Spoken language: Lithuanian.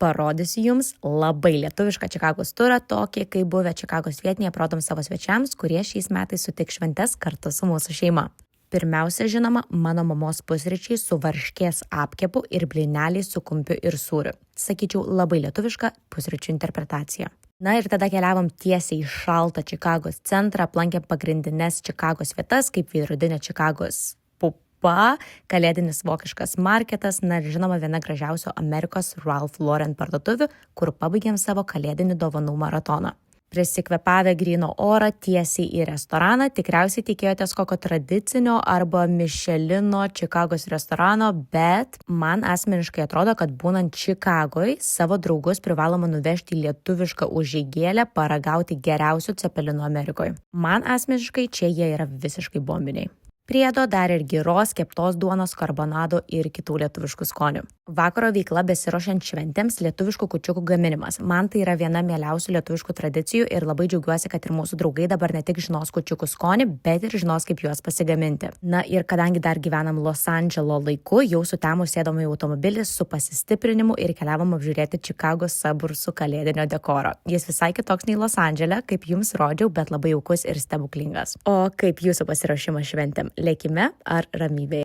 parodysiu jums labai lietuvišką Čikagos turą, tokį, kaip buvę Čikagos vietiniai aprodom savo svečiams, kurie šiais metais sutiks šventes kartu su mūsų šeima. Pirmiausia, žinoma, mano mamos pusryčiai su varškės apkepu ir blyneliai su kumpiu ir sūriu. Sakyčiau, labai lietuviška pusryčių interpretacija. Na ir tada keliavom tiesiai į šaltą Čikagos centrą, aplankėm pagrindines Čikagos vietas, kaip veidrodinė Čikagos pupa, kalėdinis vokiškas marketas, na ir žinoma viena gražiausių Amerikos Ralph Lauren parduotuvių, kur pabaigėm savo kalėdinį dovanų maratoną. Prisikvepavę gryno orą tiesiai į restoraną, tikriausiai tikėjotės kokio tradicinio arba Michelino Čikagos restorano, bet man asmeniškai atrodo, kad būnant Čikagoj, savo draugus privaloma nuvežti į lietuvišką užeigėlę paragauti geriausių cepelinų Amerikoje. Man asmeniškai čia jie yra visiškai bombiniai. Priedo dar ir giros, keptos duonos, karbonado ir kitų lietuviškų skonių. Vakaro veikla besiruošiant šventėms lietuviškų kūčiukų gaminimas. Man tai yra viena mieliausių lietuviškų tradicijų ir labai džiaugiuosi, kad ir mūsų draugai dabar ne tik žinos kūčiukų skonį, bet ir žinos, kaip juos pasigaminti. Na ir kadangi dar gyvenam Los Andželo laiku, jau sutemu sėdom į automobilį su pasistiprinimu ir keliavom apžiūrėti Čikagos suburbsų kalėdinio dekoro. Jis visai kitoks nei Los Andžele, kaip jums rodžiau, bet labai jaukus ir stebuklingas. O kaip jūsų pasiruošimas šventėm? Lėkime ar ramybėje?